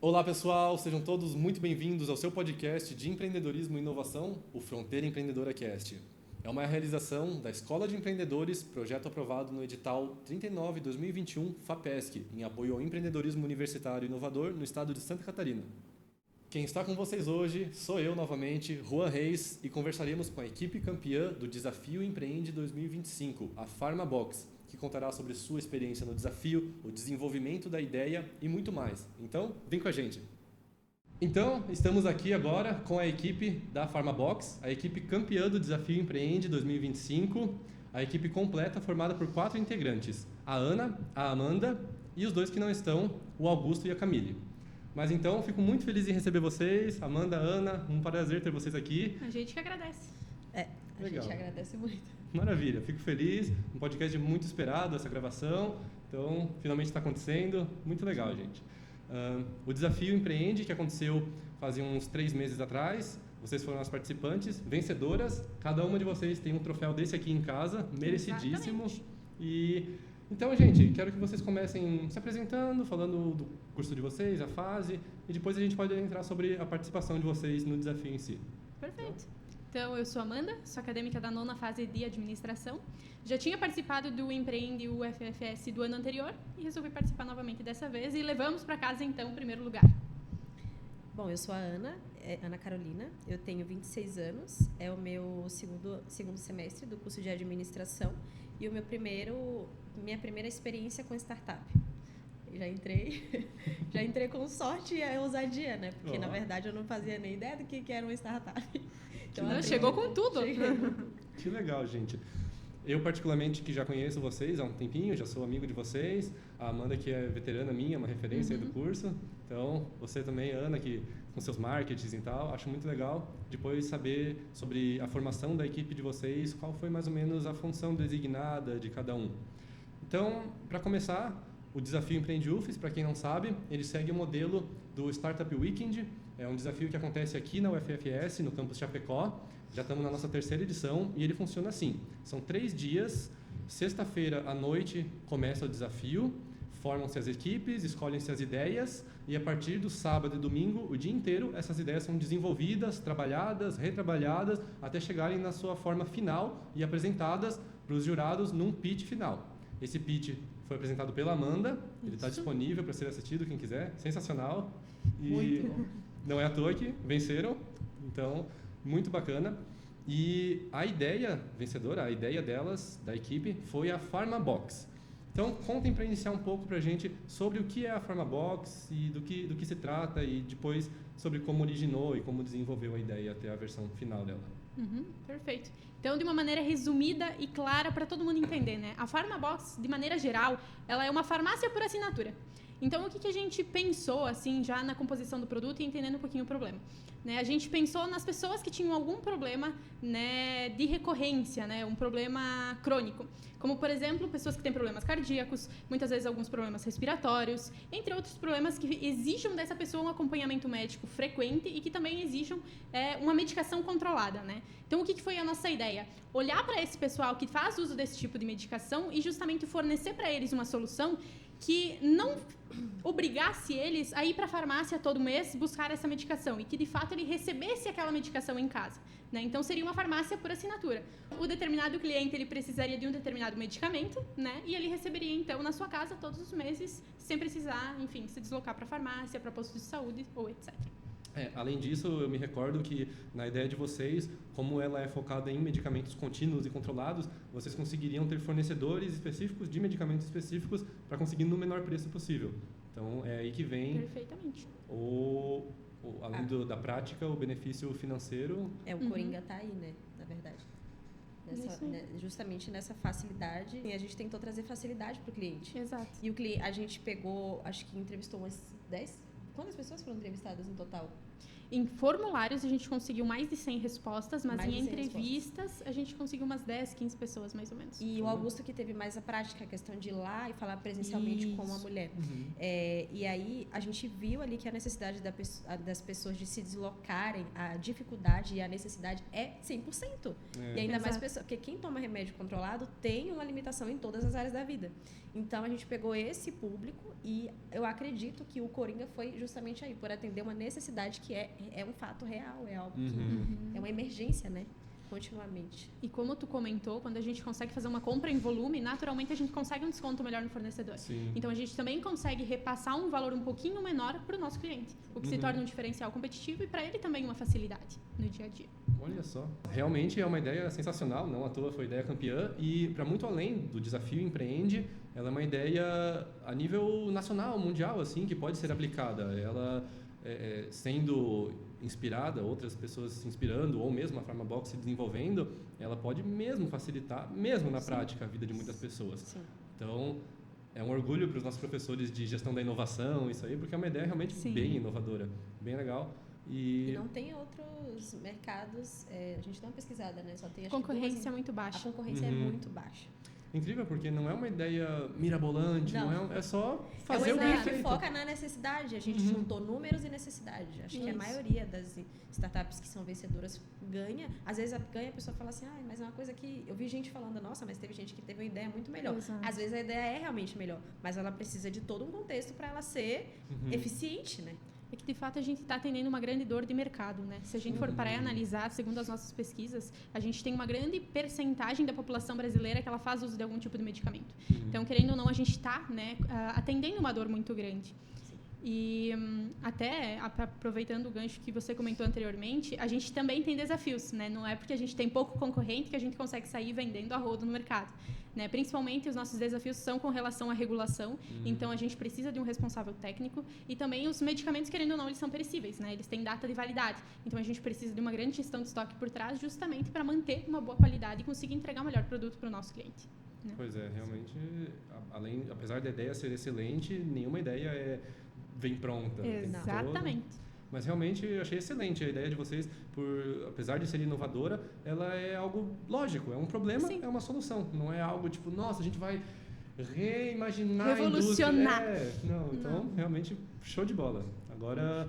Olá pessoal, sejam todos muito bem-vindos ao seu podcast de empreendedorismo e inovação, o Fronteira Empreendedora Cast. É uma realização da Escola de Empreendedores, projeto aprovado no edital 39/2021 FAPESC, em apoio ao empreendedorismo universitário inovador no estado de Santa Catarina. Quem está com vocês hoje sou eu novamente, Juan Reis, e conversaremos com a equipe campeã do Desafio Empreende 2025, a PharmaBox, que contará sobre sua experiência no desafio, o desenvolvimento da ideia e muito mais. Então, vem com a gente! Então, estamos aqui agora com a equipe da PharmaBox, a equipe campeã do Desafio Empreende 2025, a equipe completa formada por 4 integrantes, a Ana, a Amanda e os 2 que não estão, o Augusto e a Camille. Mas então, fico muito feliz em receber vocês, Amanda, Ana, um prazer ter vocês aqui. A gente que agradece. A gente agradece muito. Maravilha, fico feliz, um podcast muito esperado, essa gravação, então finalmente está acontecendo, muito legal, gente. O Desafio Empreende, que aconteceu fazia uns 3 meses atrás, vocês foram as participantes, vencedoras, cada uma de vocês tem um troféu desse aqui em casa, merecidíssimo. Exatamente. Então, gente, quero que vocês comecem se apresentando, falando do curso de vocês, a fase, e depois a gente pode entrar sobre a participação de vocês no desafio em si. Perfeito. Então, eu sou Amanda, sou acadêmica da 9ª fase de administração. Já tinha participado do Empreende UFFS do ano anterior e resolvi participar novamente dessa vez e levamos para casa, então, o primeiro lugar. Bom, eu sou a Ana, Ana Carolina, eu tenho 26 anos, é o meu segundo semestre do curso de administração e minha primeira experiência com startup. Já entrei com sorte e ousadia, né? Porque, na verdade, eu não fazia nem ideia do que era uma startup. Então, chegou com tudo. Que legal, gente. Eu, particularmente, que já conheço vocês há um tempinho, já sou amigo de vocês. A Amanda, que é veterana minha, uma referência aí do curso. Então, você também, Ana, que com seus marketings e tal, acho muito legal depois saber sobre a formação da equipe de vocês, qual foi mais ou menos a função designada de cada um. Então, para começar, o Desafio Empreende UFES, para quem não sabe, ele segue o modelo do Startup Weekend. É um desafio que acontece aqui na UFFS, no campus Chapecó. Já estamos na nossa 3ª edição e ele funciona assim. São 3 dias, sexta-feira à noite começa o desafio, formam-se as equipes, escolhem-se as ideias e a partir do sábado e domingo, o dia inteiro, essas ideias são desenvolvidas, trabalhadas, retrabalhadas, até chegarem na sua forma final e apresentadas para os jurados num pitch final. Esse pitch foi apresentado pela Amanda, ele está disponível para ser assistido, quem quiser, sensacional. E muito bom. Não é à toa que venceram, então, muito bacana. E a ideia vencedora, a ideia delas, da equipe, foi a PharmaBox. Então, contem para iniciar um pouco para a gente sobre o que é a PharmaBox e do que se trata e depois sobre como originou e como desenvolveu a ideia até a versão final dela. Perfeito. Então, de uma maneira resumida e clara para todo mundo entender, né? A PharmaBox, de maneira geral, ela é uma farmácia por assinatura. Então, o que a gente pensou, assim, já na composição do produto e entendendo um pouquinho o problema? Né? A gente pensou nas pessoas que tinham algum problema, né, de recorrência, né, um problema crônico. Como, por exemplo, pessoas que têm problemas cardíacos, muitas vezes alguns problemas respiratórios, entre outros problemas que exijam dessa pessoa um acompanhamento médico frequente e que também exijam uma medicação controlada, né? Então, o que foi a nossa ideia? Olhar para esse pessoal que faz uso desse tipo de medicação e justamente fornecer para eles uma solução que não obrigasse eles a ir para a farmácia todo mês buscar essa medicação e que, de fato, ele recebesse aquela medicação em casa, né? Então, seria uma farmácia por assinatura. O determinado cliente ele precisaria de um determinado medicamento, né? E ele receberia, então, na sua casa todos os meses, sem precisar, enfim, se deslocar para a farmácia, para posto de saúde ou etc. Além disso, eu me recordo que na ideia de vocês, como ela é focada em medicamentos contínuos e controlados, vocês conseguiriam ter fornecedores específicos de medicamentos específicos para conseguir no menor preço possível. Então, é aí que vem Perfeitamente. Além da prática, o benefício financeiro. O Coringa está aí, né? Na verdade. Justamente nessa facilidade, a gente tentou trazer facilidade para o cliente. Exato. E o cliente, a gente pegou, acho que entrevistou umas 10. Quantas pessoas foram entrevistadas no total? Em formulários, a gente conseguiu mais de 100 respostas, mas Mais em de 100 entrevistas, a gente conseguiu umas 10, 15 pessoas, mais ou menos. E o Augusto que teve mais a prática, a questão de ir lá e falar presencialmente com uma mulher. E aí, a gente viu ali que a necessidade das pessoas de se deslocarem, a dificuldade e a necessidade é 100%. E ainda mais pessoas, porque quem toma remédio controlado tem uma limitação em todas as áreas da vida. Então, a gente pegou esse público e eu acredito que o Coringa foi justamente aí, por atender uma necessidade que é um fato real, é algo que é uma emergência, né? Continuamente. E como tu comentou, quando a gente consegue fazer uma compra em volume, naturalmente a gente consegue um desconto melhor no fornecedor. Sim. Então a gente também consegue repassar um valor um pouquinho menor para o nosso cliente, o que se torna um diferencial competitivo e para ele também uma facilidade no dia a dia. Olha só. Realmente é uma ideia sensacional, não à toa foi ideia campeã e para muito além do desafio Empreende, ela é uma ideia a nível nacional, mundial, assim, que pode ser aplicada. Ela sendo inspirada, outras pessoas se inspirando, ou mesmo a Pharmabox se desenvolvendo, ela pode mesmo facilitar, mesmo na prática, a vida de muitas pessoas. Sim. Então, é um orgulho para os nossos professores de gestão da inovação, isso aí, porque é uma ideia realmente bem inovadora, bem legal. E não tem outros mercados, a gente dá uma pesquisada, né? Só tem a concorrência é muito baixa. A concorrência é muito baixa. Incrível, porque não é uma ideia mirabolante, não é só fazer o que é ideia feito. que foca na necessidade. A gente juntou números e necessidade. Acho que a maioria das startups que são vencedoras ganha. Às vezes ganha, a pessoa fala assim, mas é uma coisa que... Eu vi gente falando, nossa, mas teve gente que teve uma ideia muito melhor. Exato. Às vezes a ideia é realmente melhor, mas ela precisa de todo um contexto para ela ser eficiente, né? É que, de fato, a gente está atendendo uma grande dor de mercado, né? Se a gente for parar e analisar, segundo as nossas pesquisas, a gente tem uma grande percentagem da população brasileira que ela faz uso de algum tipo de medicamento. Então, querendo ou não, a gente está, né, atendendo uma dor muito grande. E até aproveitando o gancho que você comentou anteriormente, a gente também tem desafios, né? Não é porque a gente tem pouco concorrente que a gente consegue sair vendendo a rodo no mercado, né? Principalmente os nossos desafios são com relação à regulação, então a gente precisa de um responsável técnico e também os medicamentos, querendo ou não, eles são perecíveis, né? Eles têm data de validade, então a gente precisa de uma grande gestão de estoque por trás justamente para manter uma boa qualidade e conseguir entregar o melhor produto para o nosso cliente. Né? Pois é, realmente, apesar da ideia ser excelente, nenhuma ideia vem pronta. Exatamente. Mas realmente eu achei excelente a ideia de vocês, apesar de ser inovadora, ela é algo lógico, é um problema, é uma solução. Não é algo tipo, nossa, a gente vai reimaginar revolucionar. a indústria. Então, realmente, show de bola. Agora,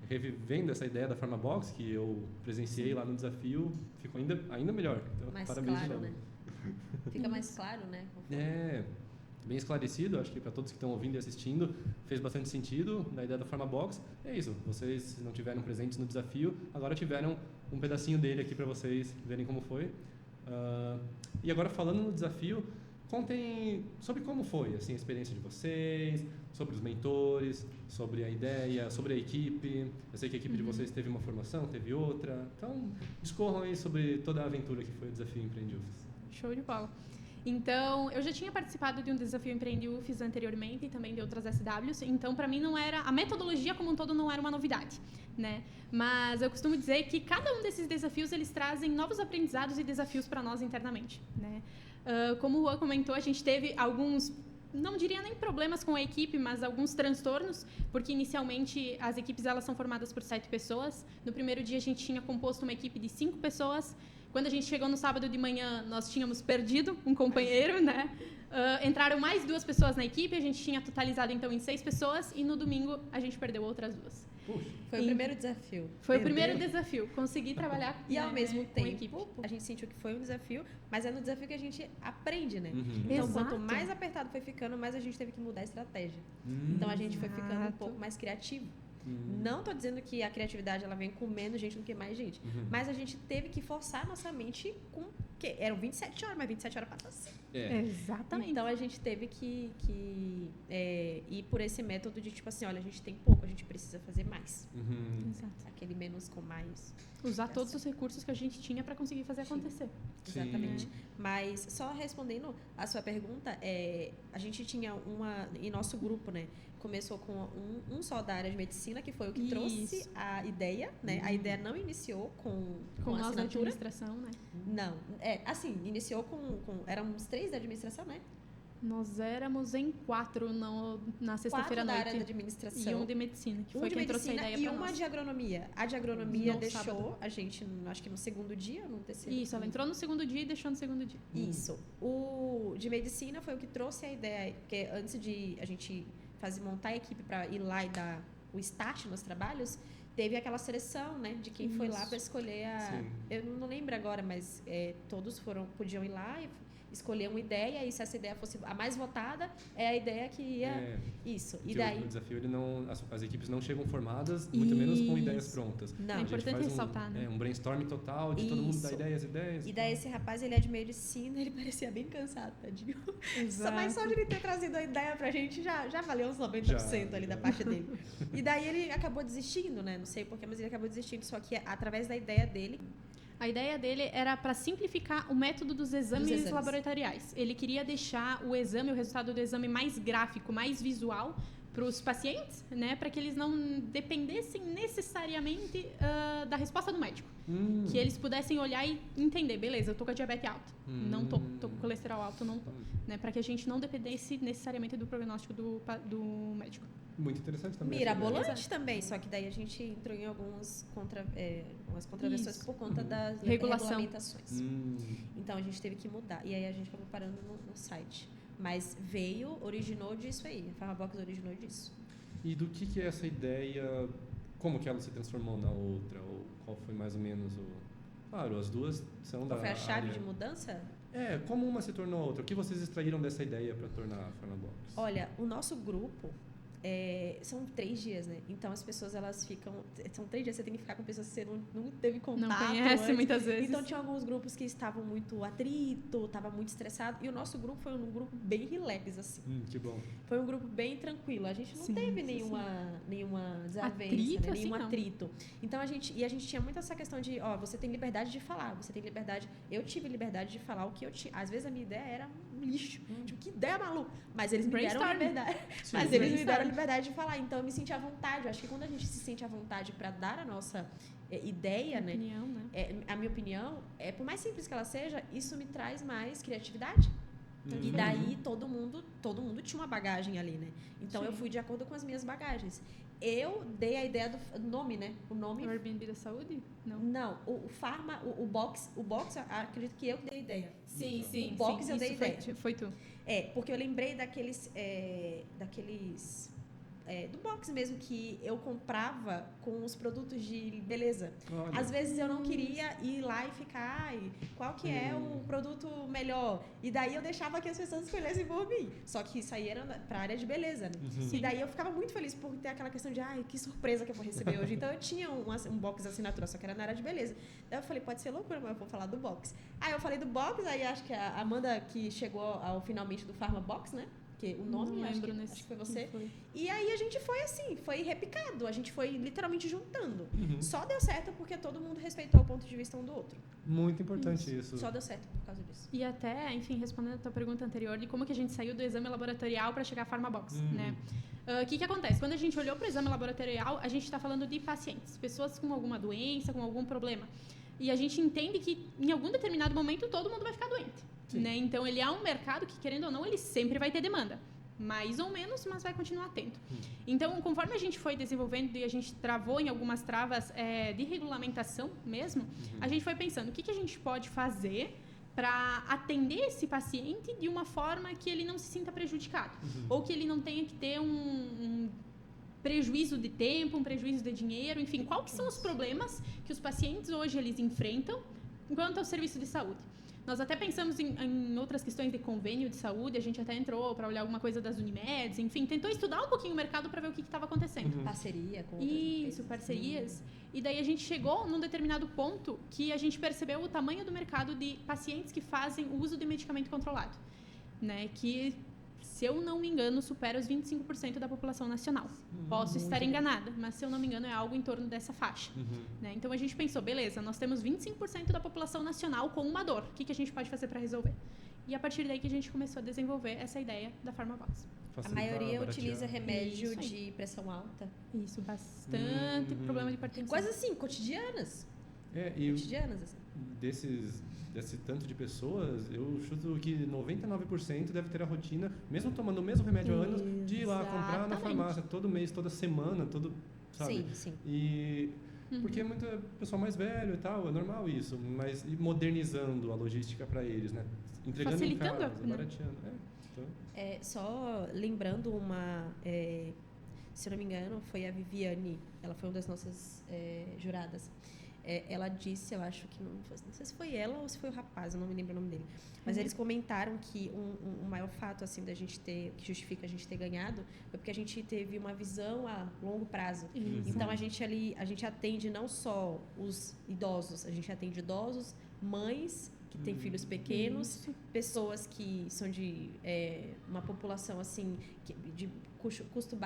revivendo essa ideia da Pharmabox, que eu presenciei lá no desafio, ficou ainda melhor. Então, mais parabéns claro, de novo. né? Fica mais claro, né? Bem esclarecido, acho que para todos que estão ouvindo e assistindo fez bastante sentido na ideia da Pharmabox. É isso, vocês não tiveram presentes no desafio, agora tiveram um pedacinho dele aqui para vocês verem como foi. E agora falando no desafio, contem sobre como foi assim, a experiência de vocês, sobre os mentores, sobre a ideia, sobre a equipe. Eu sei que a equipe de vocês teve uma formação, teve outra. Então, discorram aí sobre toda a aventura que foi o Desafio Empreende UFES. Show de bola. Então, eu já tinha participado de um desafio Empreende UFES anteriormente e também de outras SWs, então para mim a metodologia como um todo não era uma novidade, né? Mas eu costumo dizer que cada um desses desafios eles trazem novos aprendizados e desafios para nós internamente, né? Como o Juan comentou, a gente teve alguns, não diria nem problemas com a equipe, mas alguns transtornos, porque inicialmente as equipes elas são formadas por 7 pessoas. No primeiro dia a gente tinha composto uma equipe de 5 pessoas. Quando a gente chegou no sábado de manhã, nós tínhamos perdido um companheiro, né? Entraram mais 2 pessoas na equipe, a gente tinha totalizado então em 6 pessoas e no domingo a gente perdeu outras 2. Foi o primeiro desafio. Foi o primeiro desafio, conseguir trabalhar e ao mesmo com a equipe. tempo, a gente sentiu que foi um desafio, mas é no desafio que a gente aprende, né? Então, Exato. quanto mais apertado foi ficando, mais a gente teve que mudar a estratégia. Então, a gente foi ficando um pouco mais criativo. Não estou dizendo que a criatividade ela vem com menos gente do que mais gente, mas a gente teve que forçar a nossa mente com que eram 27 horas, mas 27 horas para assim. Exatamente. Então a gente teve que ir por esse método de tipo assim, olha, a gente tem pouco, a gente precisa fazer mais. Exato. Aquele menos com mais. Usar todos os recursos que a gente tinha para conseguir fazer acontecer. Exatamente. Mas só respondendo a sua pergunta, a gente tinha em nosso grupo, né? Começou com um só da área de medicina, que foi o que trouxe a ideia, né? A ideia não iniciou com nós assinatura. da administração, né? Não. Assim, iniciou com... Éramos 3 da administração, né? Nós éramos em 4 na sexta-feira à 4 da área noite. da administração. E um de medicina, que Um foi de quem trouxe a medicina ideia e pra uma nós. de agronomia. A de agronomia No deixou sábado. a gente, acho que no segundo dia ou no terceiro? Isso, ela entrou no segundo dia e deixou no segundo dia. Isso. O de medicina foi o que trouxe a ideia, porque antes de a gente montar a equipe para ir lá e dar o start nos trabalhos, teve aquela seleção, né, de quem foi lá Isso. para escolher a... Sim. Eu não lembro agora, mas todos podiam ir lá e escolher uma ideia, e se essa ideia fosse a mais votada, é a ideia que ia... Isso. E daí... O desafio, as equipes não chegam formadas, muito menos com ideias prontas. Não. É A gente importante faz ressaltar, né? um brainstorm total de todo mundo dar Isso. ideias. E daí esse rapaz, ele é de medicina, ele parecia bem cansado, tadinho. Mas só de ele ter trazido a ideia pra gente já valeu uns 90% ali da parte dele. E daí ele acabou desistindo, né? Não sei porquê, mas ele acabou desistindo. Só que através da ideia dele... A ideia dele era para simplificar o método dos exames laboratoriais. Ele queria deixar o resultado do exame mais gráfico, mais visual para os pacientes, né, para que eles não dependessem necessariamente da resposta do médico. Que eles pudessem olhar e entender, beleza, eu tô com a diabetes alta, não tô com colesterol alto, não tô. Né, para que a gente não dependesse necessariamente do prognóstico do médico. Muito interessante também. Mirabolante também, só que daí a gente entrou em algumas contravenções por conta das regulamentações. Então a gente teve que mudar. E aí a gente acabou parando no site. Mas originou disso aí. A Pharmabox originou disso. E do que é essa ideia, como que ela se transformou na outra? Ou qual foi mais ou menos o... Claro, as duas são da Qual foi a chave área. de mudança? Como uma se tornou outra? O que vocês extraíram dessa ideia para tornar a Pharmabox? Olha, o nosso grupo... são 3 dias, né? Então as pessoas elas ficam... São 3 dias, você tem que ficar com pessoas que você não teve contato. Não conhece antes. muitas vezes. Então tinha alguns grupos que estavam muito atrito, estava muito estressado. E o nosso grupo foi um grupo bem relax, assim. Que bom. Foi um grupo bem tranquilo. A gente não teve nenhuma desavença, Atrito, né? assim, Nenhum não. atrito. Então a gente tinha muito essa questão de, você tem liberdade de falar, você tem liberdade. Eu tive liberdade de falar o que eu tinha. Às vezes a minha ideia era um lixo. Tipo, que ideia maluca. Mas eles me deram a liberdade. Sim. Mas eles me deram a liberdade de falar. Então eu me senti à vontade. Eu acho que quando a gente se sente à vontade para dar a nossa ideia, né? Opinião, né? A minha opinião, por mais simples que ela seja, isso me traz mais criatividade. E daí todo mundo tinha uma bagagem ali, né? Então eu fui de acordo com as minhas bagagens. Eu dei a ideia do nome, né? O nome... O Airbnb da saúde? Não, o box, eu acredito que eu dei a ideia. Sim. O box eu dei ideia. Foi tu. Porque eu lembrei daqueles do box mesmo que eu comprava com os produtos de beleza. Olha. Às vezes eu não queria ir lá e ficar, qual que é o produto melhor? E daí eu deixava que as pessoas escolhessem por mim. Só que isso aí era pra área de beleza, né? E daí eu ficava muito feliz por ter aquela questão de, que surpresa que eu vou receber hoje. Então eu tinha um box de assinatura, só que era na área de beleza. Daí eu falei, pode ser loucura, mas eu vou falar do box. Aí eu falei do box, aí acho que a Amanda que chegou ao finalmente do Pharmabox, né? Que o nome, acho que foi você. E aí a gente foi assim, foi repicado, a gente foi literalmente juntando. Só deu certo porque todo mundo respeitou o ponto de vista um do outro. Muito importante isso. Só deu certo por causa disso. E até, enfim, respondendo a tua pergunta anterior de como que a gente saiu do exame laboratorial para chegar à Pharmabox, né? O que acontece? Quando a gente olhou para o exame laboratorial, a gente está falando de pacientes, pessoas com alguma doença, com algum problema. E a gente entende que em algum determinado momento todo mundo vai ficar doente. Né? Então, ele é um mercado que, querendo ou não, ele sempre vai ter demanda. Mais ou menos, mas vai continuar tendo. Então, conforme a gente foi desenvolvendo e a gente travou em algumas travas de regulamentação mesmo, a gente foi pensando o que a gente pode fazer para atender esse paciente de uma forma que ele não se sinta prejudicado. Ou que ele não tenha que ter um prejuízo de tempo, um prejuízo de dinheiro, enfim, quais que são os problemas que os pacientes hoje eles enfrentam quanto ao serviço de saúde. Nós até pensamos em outras questões de convênio de saúde, a gente até entrou para olhar alguma coisa das Unimeds, enfim, tentou estudar um pouquinho o mercado para ver o que estava acontecendo. Parceria com outras Isso, parcerias. E daí a gente chegou num determinado ponto que a gente percebeu o tamanho do mercado de pacientes que fazem o uso de medicamento controlado, né? Que, se eu não me engano, supera os 25% da população nacional. Posso estar enganada, mas se eu não me engano é algo em torno dessa faixa. Né? Então a gente pensou, beleza, nós temos 25% da população nacional com uma dor. O que a gente pode fazer para resolver? E a partir daí que a gente começou a desenvolver essa ideia da Pharmabox. A maioria utiliza remédio de pressão alta. Isso, bastante problema de hipertensão. Coisas assim, cotidianas. Cotidianas, assim. desse tanto de pessoas, eu chuto que 99% deve ter a rotina, mesmo tomando o mesmo remédio há anos, de ir lá comprar na farmácia todo mês, toda semana, sabe? Sim. E porque é muito pessoal mais velho e tal, é normal isso, mas e modernizando a logística para eles, né? Entregando Facilitando, em casa, né? barateando. Então, Só lembrando se eu não me engano, foi a Viviane, ela foi uma das nossas juradas. Ela disse, eu acho que não sei se foi ela ou se foi o rapaz, eu não me lembro o nome dele. Mas eles comentaram que o maior fato assim da gente ter, que justifica a gente ter ganhado, foi porque a gente teve uma visão a longo prazo. Então a gente atende não só os idosos, a gente atende idosos, mães que têm filhos pequenos, pessoas que são de uma população assim de custo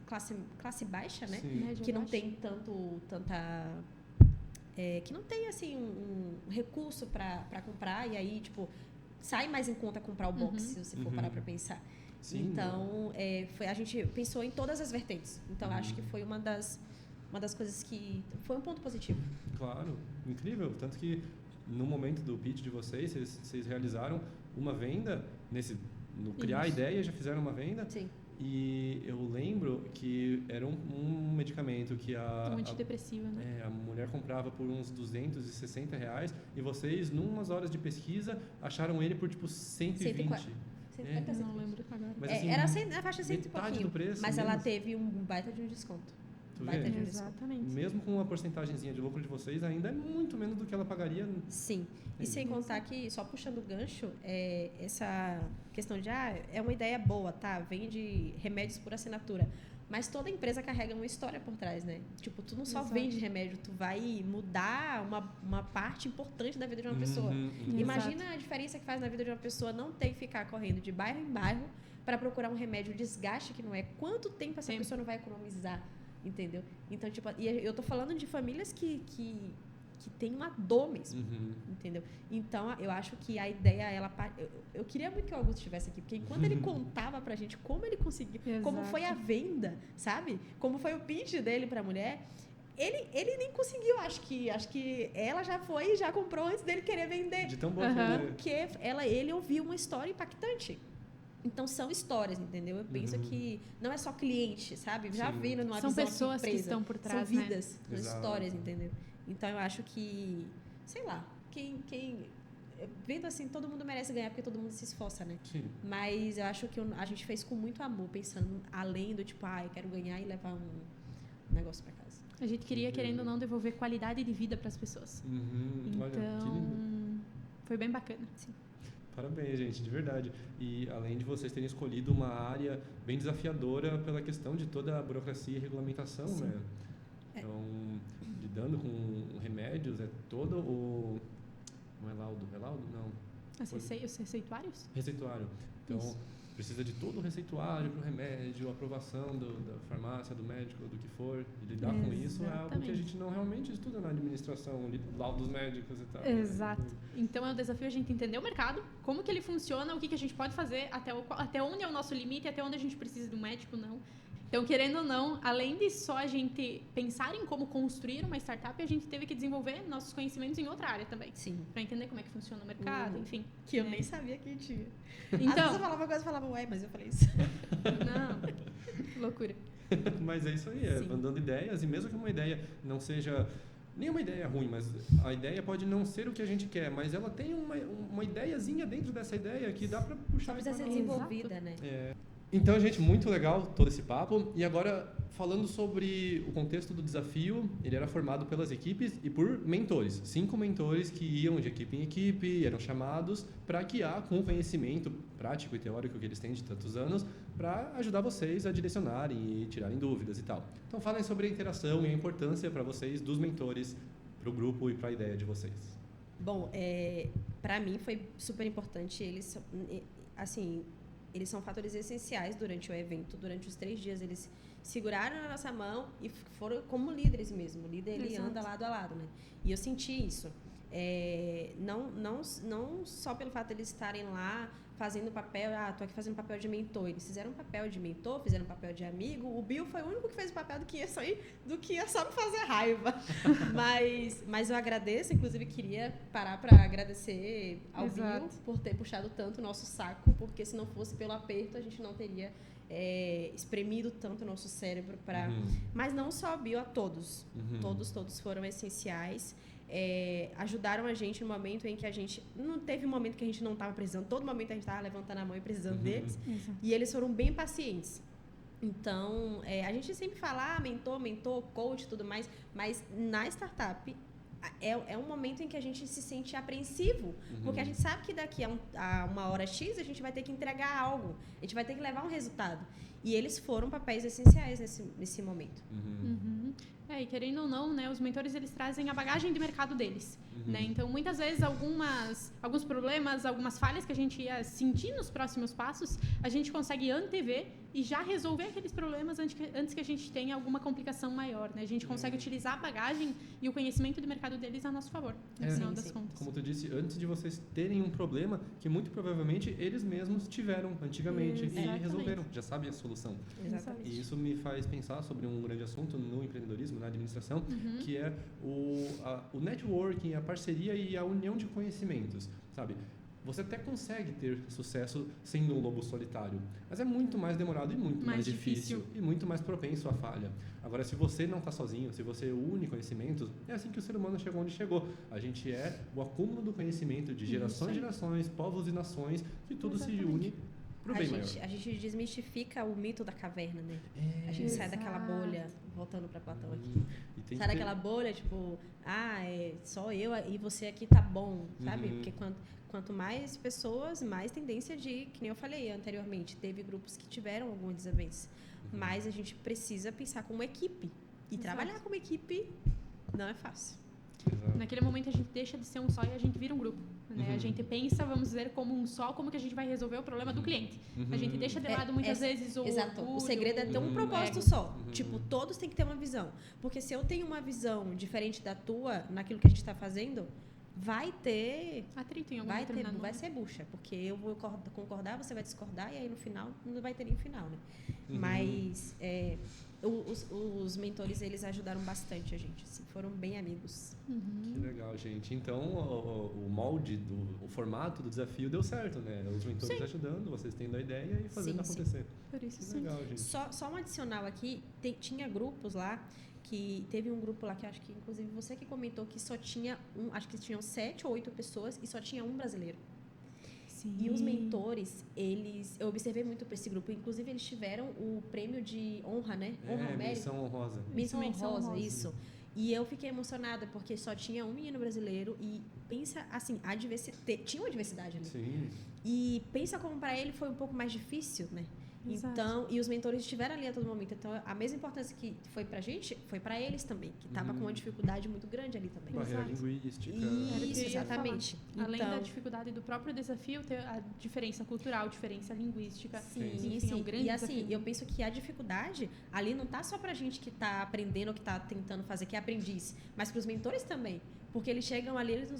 classe baixa, né? Que não tem que não tem assim um recurso para comprar, e aí tipo sai mais em conta comprar o box, se você for parar para pensar. Sim, então a gente pensou em todas as vertentes, então acho que foi uma das coisas que foi um ponto positivo. Claro, incrível, tanto que no momento do pitch de vocês realizaram uma venda no criar a ideia, já fizeram uma venda. Sim. E eu lembro que era um medicamento que um antidepressivo, né? A mulher comprava por uns R$260 e vocês, numas horas de pesquisa, acharam ele por tipo 120. Não lembro agora. Mas, assim, era na faixa de 100 e pouquinho, do preço, mas menos. ela teve um baita de um desconto. Exatamente. Mesmo com uma porcentagemzinha de lucro de vocês, ainda é muito menos do que ela pagaria. Sim. E sem contar que, só puxando o gancho, essa questão de é uma ideia boa, tá? Vende remédios por assinatura. Mas toda empresa carrega uma história por trás, né? Tipo, tu não só vende remédio, tu vai mudar uma parte importante da vida de uma pessoa. Imagina a diferença que faz na vida de uma pessoa não ter que ficar correndo de bairro em bairro para procurar um remédio, o desgaste que não é. Quanto tempo essa pessoa não vai economizar? Entendeu? Então, tipo, e eu tô falando de famílias que tem uma dor mesmo, entendeu? Então, eu acho que a ideia, eu queria muito que o Augusto estivesse aqui, porque enquanto ele contava pra gente como ele conseguiu, como foi a venda, sabe? Como foi o pitch dele pra mulher, ele nem conseguiu, acho que ela já foi e já comprou antes dele querer vender. De tão boa porque ele ouviu uma história impactante. Então, são histórias, entendeu? Eu penso que não é só cliente, sabe? Já vindo numa são visão pessoas que estão por trás, são vidas, né? são histórias, entendeu? Então, eu acho que, sei lá, quem vendo assim, todo mundo merece ganhar porque todo mundo se esforça, né? Sim. Mas eu acho que a gente fez com muito amor, pensando além do tipo, eu quero ganhar e levar um negócio para casa. A gente queria, querendo ou não, devolver qualidade de vida para as pessoas. Então, olha, que lindo. Foi bem bacana. Sim. Parabéns, gente, de verdade. E além de vocês terem escolhido uma área bem desafiadora pela questão de toda a burocracia e regulamentação, né? Então, lidando com remédios, todo o... Não é laudo? É laudo? Não. Os receituários? Receituário. Então, precisa de todo o receituário para o remédio, a aprovação da farmácia, do médico, do que for. E lidar com isso é algo que a gente não realmente estuda na administração, laudos médicos e tal. Exato. Então, é um desafio a gente entender o mercado, como que ele funciona, o que a gente pode fazer, até onde é o nosso limite, até onde a gente precisa de um médico, não. Então, querendo ou não, além de só a gente pensar em como construir uma startup, a gente teve que desenvolver nossos conhecimentos em outra área também. Sim. Para entender como é que funciona o mercado, enfim. Que eu nem sabia que tinha. Então, às vezes eu falava uma coisa e falava, mas eu falei isso. Não, loucura. Mas é isso aí, dando ideias, e mesmo que uma ideia não seja nenhuma ideia ruim, mas a ideia pode não ser o que a gente quer, mas ela tem uma ideiazinha dentro dessa ideia que dá para puxar. Só precisa ser desenvolvida, né? Então, gente, muito legal todo esse papo. E agora, falando sobre o contexto do desafio, ele era formado pelas equipes e por mentores. 5 mentores que iam de equipe em equipe, eram chamados para guiar com o conhecimento prático e teórico que eles têm de tantos anos, para ajudar vocês a direcionarem e tirarem dúvidas e tal. Então, falem sobre a interação e a importância para vocês dos mentores, para o grupo e para a ideia de vocês. Bom, para mim foi super importante. Eles, assim... Eles são fatores essenciais durante o evento. Durante os 3 dias, eles seguraram a nossa mão e foram como líderes mesmo. O líder, ele anda lado a lado, né? E eu senti isso. não só pelo fato de eles estarem lá fazendo papel, tô aqui fazendo papel de mentor. Eles fizeram um papel de mentor, fizeram um papel de amigo. O Bill foi o único que fez o papel do que ia só me fazer raiva. mas eu agradeço, inclusive queria parar para agradecer ao Bill por ter puxado tanto o nosso saco, porque se não fosse pelo aperto, a gente não teria espremido tanto o nosso cérebro para... Mas não só o Bill, a todos. Todos foram essenciais. Ajudaram a gente no momento em que a gente... Não teve um momento que a gente não estava precisando. Todo momento a gente estava levantando a mão e precisando deles. E eles foram bem pacientes. Então, a gente sempre fala mentor, coach e tudo mais. Mas na startup... É um momento em que a gente se sente apreensivo, porque a gente sabe que daqui a uma hora X a gente vai ter que entregar algo, a gente vai ter que levar um resultado. E eles foram papéis essenciais nesse momento. E querendo ou não, né, os mentores eles trazem a bagagem de mercado deles. Né? Então, muitas vezes, alguns problemas, algumas falhas que a gente ia sentir nos próximos passos, a gente consegue antever e já resolver aqueles problemas antes que a gente tenha alguma complicação maior. Né? A gente consegue utilizar a bagagem e o conhecimento de mercado deles a nosso favor, no final das contas. Como tu disse, antes de vocês terem um problema que muito provavelmente eles mesmos tiveram antigamente e resolveram, já sabem a solução. Exatamente. E isso me faz pensar sobre um grande assunto no empreendedorismo, na administração, que é o networking, a parceria e a união de conhecimentos, sabe? Você até consegue ter sucesso sendo um lobo solitário, mas é muito mais demorado e muito mais difícil e muito mais propenso à falha. Agora, se você não está sozinho, se você une conhecimentos, é assim que o ser humano chegou onde chegou. A gente é o acúmulo do conhecimento de gerações e gerações, povos e nações, que tudo se une pro bem maior. A gente desmistifica o mito da caverna, né? A gente sai daquela bolha, voltando para Platão aqui. Sai daquela bolha, tipo, só eu e você aqui tá bom, sabe? Porque quanto mais pessoas, mais tendência de, que nem eu falei anteriormente, teve grupos que tiveram alguma desavença. Mas a gente precisa pensar como equipe. E trabalhar como equipe não é fácil. Naquele momento a gente deixa de ser um só e a gente vira um grupo. Né? A gente pensa, vamos dizer, como um só, como que a gente vai resolver o problema do cliente. A gente deixa de lado muitas vezes o Exato. orgulho, O segredo é ter um propósito só. Tipo, todos têm que ter uma visão. Porque se eu tenho uma visão diferente da tua, naquilo que a gente está fazendo, vai ter atrito em algum determinado momento. Vai ser bucha. Porque eu vou concordar, você vai discordar, e aí no final não vai ter nem final, né? Mas os mentores, eles ajudaram bastante a gente, assim, foram bem amigos. Que legal, gente. Então, o molde, o formato do desafio deu certo, né? Os mentores ajudando, vocês tendo a ideia e fazendo acontecer. Por isso, que legal, gente. Só um adicional aqui, tinha grupos lá, que teve um grupo lá que acho que, inclusive, você que comentou que só tinha acho que tinham 7 ou 8 pessoas e só tinha um brasileiro. E os mentores, eu observei muito para esse grupo, inclusive eles tiveram o prêmio de honra, né? Missão honrosa. Missão honrosa, isso. E eu fiquei emocionada porque só tinha um menino brasileiro e pensa assim, tinha uma diversidade ali. Sim. E pensa como para ele foi um pouco mais difícil, né? Exato. Então, e os mentores estiveram ali a todo momento. Então, a mesma importância que foi pra gente, foi pra eles também, que tava com uma dificuldade muito grande ali também. Barreira linguística. Isso, exatamente. Além da dificuldade do próprio desafio, ter a diferença cultural, diferença linguística. Sim. É um grande e assim, desafio. eu penso que a dificuldade ali não tá só pra gente que tá aprendendo ou que tá tentando fazer, que é aprendiz, mas pros mentores também. Porque eles chegam ali, eles não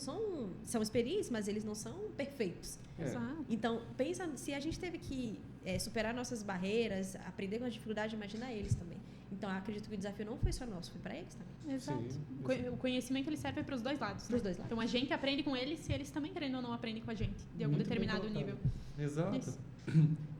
são experientes, mas eles não são perfeitos. Exato. Então, pensa, se a gente teve que superar nossas barreiras, aprender com a dificuldade, imagina eles também. Então, eu acredito que o desafio não foi só nosso, foi para eles também. Exato. Sim. O conhecimento ele serve para os dois lados. Para os dois lados. Então, a gente aprende com eles e eles também, querendo ou não, aprendem com a gente, de algum determinado nível. Exato. Isso.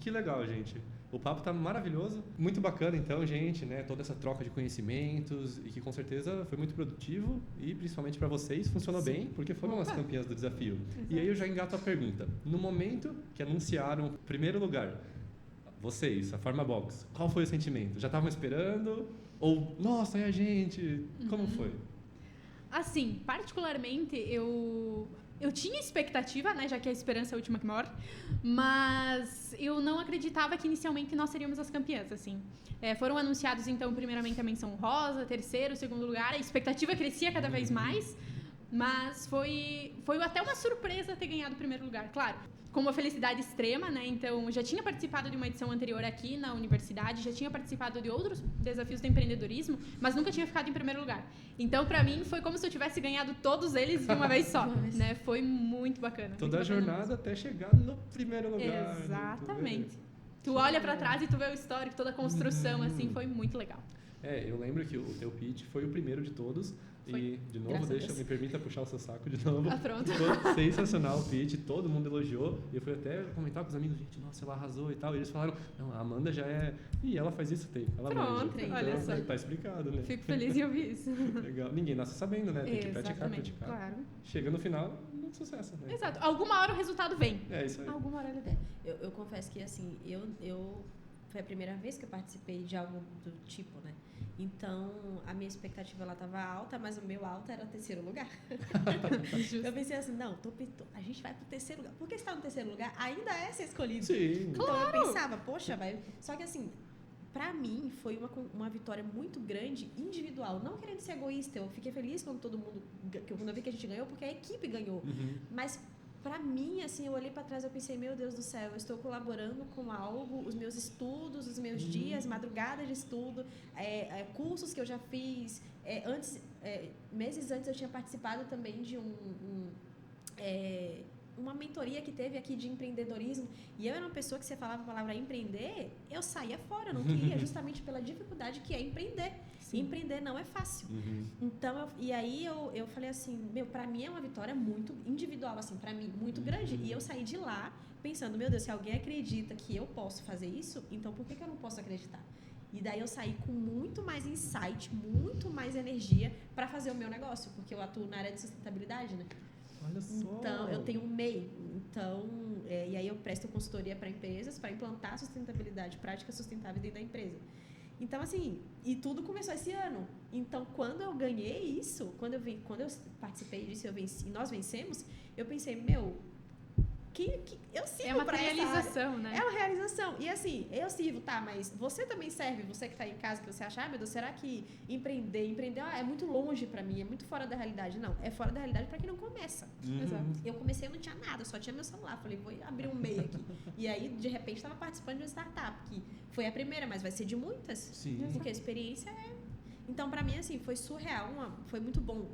Que legal, gente. O papo tá maravilhoso, muito bacana então, gente, né? Toda essa troca de conhecimentos e que com certeza foi muito produtivo e principalmente para vocês funcionou bem, porque foram as campeãs do desafio. Exato. E aí eu já engato a pergunta. No momento que anunciaram o primeiro lugar, vocês, a Pharmabox, qual foi o sentimento? Já estavam esperando? Ou, nossa, é a gente? Como foi? Assim, particularmente, eu tinha expectativa, né, já que a esperança é a última que morre, mas eu não acreditava que inicialmente nós seríamos as campeãs, assim. Foram anunciados, então, primeiramente a menção honrosa, terceiro, segundo lugar, a expectativa crescia cada vez mais, mas foi até uma surpresa ter ganhado o primeiro lugar. Claro, com uma felicidade extrema, né? Então, já tinha participado de uma edição anterior aqui na universidade, já tinha participado de outros desafios do empreendedorismo, mas nunca tinha ficado em primeiro lugar. Então, para mim, foi como se eu tivesse ganhado todos eles de uma vez só, né? Foi muito bacana. Toda a muito bacana jornada mesmo. até chegar no primeiro lugar. Exatamente. Tu olha para trás e tu vê o histórico, toda a construção, assim, foi muito legal. Eu lembro que o teu pitch foi o primeiro de todos. Foi. E, de novo, me permita puxar o seu saco de novo. Pronto. Ficou sensacional o pitch, todo mundo elogiou. E eu fui até comentar com os amigos, gente, nossa, ela arrasou e tal. E eles falaram, não, a Amanda já é... E ela faz isso, ela Pronto, manja. olha Então, só. tá explicado, né? Fico feliz em ouvir isso. Legal. Ninguém nasce sabendo, né? Tem que praticar. Claro. Chega no final, muito sucesso, né? Exato. Alguma hora o resultado vem. É isso aí. Alguma hora ele vem. Eu confesso que, assim, foi a primeira vez que eu participei de algo do tipo, né? Então, a minha expectativa lá estava alta, mas o meu alto era o terceiro lugar. Eu pensei assim, não, a gente vai pro terceiro lugar. Porque estar no terceiro lugar ainda é ser escolhido. Sim. Então, eu pensava, poxa, vai... Só que, assim, pra mim, foi uma vitória muito grande, individual. Não querendo ser egoísta, eu fiquei feliz quando quando eu vi que a gente ganhou, porque a equipe ganhou. Mas... Pra mim, assim, eu olhei pra trás e eu pensei, meu Deus do céu, eu estou colaborando com algo, os meus estudos, os meus dias, madrugadas de estudo, cursos que eu já fiz. Meses antes eu tinha participado também de uma mentoria que teve aqui de empreendedorismo. E eu era uma pessoa que você falava a palavra empreender, eu saía fora, eu não queria, justamente pela dificuldade que é empreender. Sim. Empreender não é fácil. Então, aí eu falei assim, pra mim é uma vitória muito individual, assim, pra mim, muito grande. E eu saí de lá pensando, meu Deus, se alguém acredita que eu posso fazer isso, então por que eu não posso acreditar? E daí eu saí com muito mais insight, muito mais energia para fazer o meu negócio, porque eu atuo na área de sustentabilidade, né? Olha só. Então, eu tenho um MEI. Então, e aí eu presto consultoria para empresas para implantar a sustentabilidade, práticas sustentáveis dentro da empresa. Então, assim, e tudo começou esse ano. Então, quando eu ganhei isso, quando eu participei disso e nós vencemos, eu pensei, eu sirvo pra essa área. É uma realização, né? É uma realização. E assim, eu sirvo, tá, mas você também serve, você que tá em casa, que você acha, meu Deus, será que empreender é muito longe pra mim, é muito fora da realidade? Não, é fora da realidade pra quem não começa. Exato. Eu comecei, eu não tinha nada, só tinha meu celular. Falei, vou abrir um MEI aqui. E aí, de repente, estava participando de uma startup, que foi a primeira, mas vai ser de muitas. Sim. Porque a experiência Então, pra mim, assim, foi surreal, foi muito bom,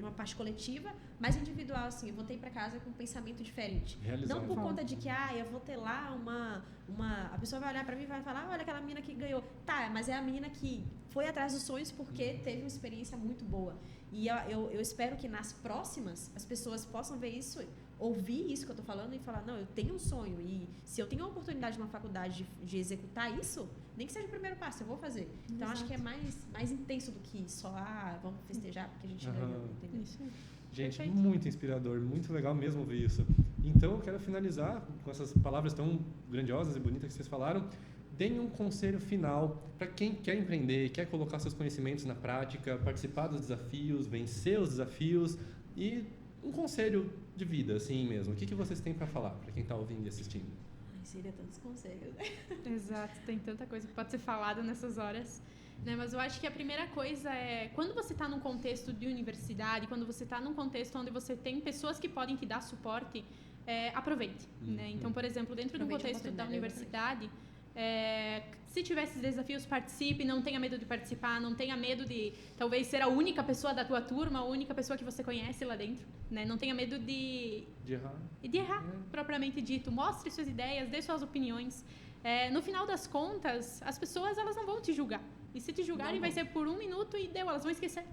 uma parte coletiva, mas individual, assim, eu voltei pra casa com um pensamento diferente. Realizado. Não por conta de que, eu vou ter lá a pessoa vai olhar pra mim e vai falar, olha aquela menina que ganhou. Tá, mas é a menina que foi atrás dos sonhos porque teve uma experiência muito boa. E eu espero que nas próximas as pessoas possam ver isso, ouvir isso que eu tô falando e falar, não, eu tenho um sonho e se eu tenho a oportunidade numa faculdade de executar isso, nem que seja o primeiro passo, eu vou fazer. Então, acho que é mais intenso do que só, vamos festejar porque a gente ganhou, entendeu? Isso. Gente, Perfeito. muito inspirador, muito legal mesmo ouvir isso. Então, eu quero finalizar com essas palavras tão grandiosas e bonitas que vocês falaram. Deem um conselho final para quem quer empreender, quer colocar seus conhecimentos na prática, participar dos desafios, vencer os desafios e um conselho de vida, assim mesmo. O que vocês têm para falar para quem está ouvindo e assistindo? Seria tantos conselhos, né? Exato, tem tanta coisa que pode ser falada nessas horas. Né? Mas eu acho que a primeira coisa é, quando você está num contexto de universidade, quando você está num contexto onde você tem pessoas que podem te dar suporte, aproveite. Né? Então, por exemplo, dentro do contexto da universidade, se tiver esses desafios, participe, não tenha medo de participar, não tenha medo de talvez ser a única pessoa da tua turma, a única pessoa que você conhece lá dentro, né? Não tenha medo de errar, propriamente dito. Mostre suas ideias, dê suas opiniões. No final das contas, as pessoas elas não vão te julgar. E se te julgarem, vai ser por 1 minuto e deu, elas vão esquecer,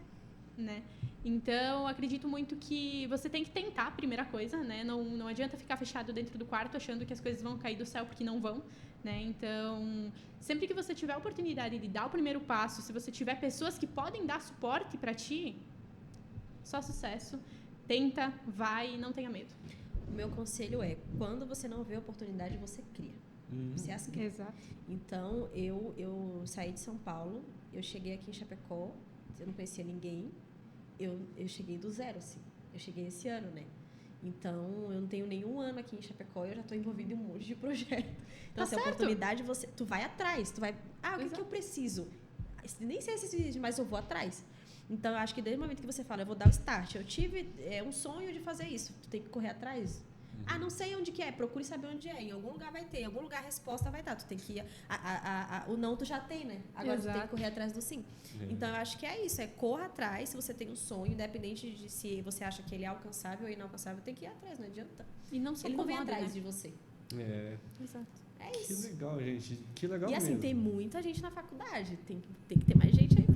né? Então, acredito muito que você tem que tentar, primeira coisa, né? Não adianta ficar fechado dentro do quarto achando que as coisas vão cair do céu, porque não vão, né? Então, sempre que você tiver a oportunidade de dar o primeiro passo, se você tiver pessoas que podem dar suporte para ti, só sucesso. Tenta, vai, não tenha medo. O meu conselho é, quando você não vê a oportunidade, você cria. Você as cria. Exato. Então, eu saí de São Paulo, eu cheguei aqui em Chapecó, eu não conhecia ninguém, eu cheguei do zero, assim. Eu cheguei esse ano, né? Então, eu não tenho nenhum ano aqui em Chapecó e eu já estou envolvida em um monte de projeto. Então, essa oportunidade, tu vai atrás, tu vai... o que eu preciso? Nem sei se existe, mas eu vou atrás. Então, eu acho que desde o momento que você fala, eu vou dar o start, eu tive um sonho de fazer isso, tu tem que correr atrás. Ah, não sei onde que é, procure saber onde é. Em algum lugar vai ter, em algum lugar a resposta vai estar. Tu tem que ir. O não tu já tem, né? Agora tu tem que correr atrás do sim. Então eu acho que é isso, corra atrás. Se você tem um sonho, independente de se você acha que ele é alcançável ou inalcançável, tem que ir atrás, não adianta. E não Ele não vem atrás de você. Exato. É isso. Que legal, gente. Que legal e assim, mesmo. tem muita gente na faculdade. Tem que ter mais gente aí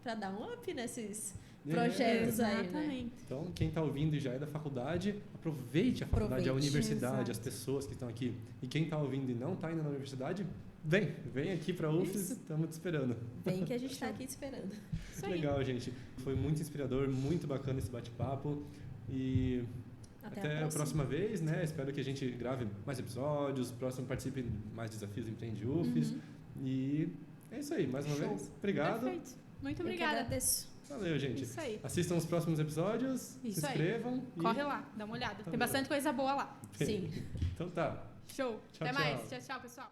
pra dar um up nesses projetos aí, né? Exatamente. Então, quem está ouvindo e já é da faculdade, aproveite a faculdade, a universidade, Exato. as pessoas que estão aqui. E quem está ouvindo e não está ainda na universidade, vem aqui para a UFES, estamos te esperando. Vem que a gente está aqui te esperando. Isso aí. Legal, gente. Foi muito inspirador, muito bacana esse bate-papo. E até a próxima vez, né? Espero que a gente grave mais episódios, próximo participe de mais desafios do Empreende UFES. E é isso aí, mais uma vez. Obrigado. Perfeito. Muito Eu que obrigada. agradeço. Valeu, gente. Isso aí. Assistam os próximos episódios, Isso se aí. inscrevam. Corre lá, dá uma olhada. Tem Valeu. bastante coisa boa lá. Sim. Então tá. Show. Tchau, Até tchau. mais. Tchau, tchau, pessoal.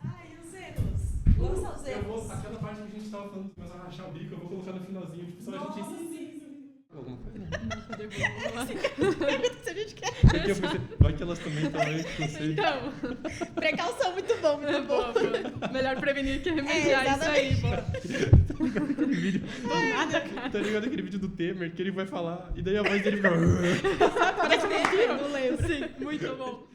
Ai, os erros. Vamos aos erros. Aquela parte que a gente tava falando, começar a rachar o bico, eu vou colocar no finalzinho, tipo, só a gente... Alguma coisa? Se a gente quer. Porque eu pensei, vai que elas também estão aí, não sei. Então, Precaução, muito bom, muito bom. boa. Melhor prevenir que remediar. Isso aí, boa. Aquele vídeo, Nada, cara. tá ligado aquele vídeo do Temer, que ele vai falar, e daí a voz dele fica... Parece mentira. Não lembro. Sim, muito bom.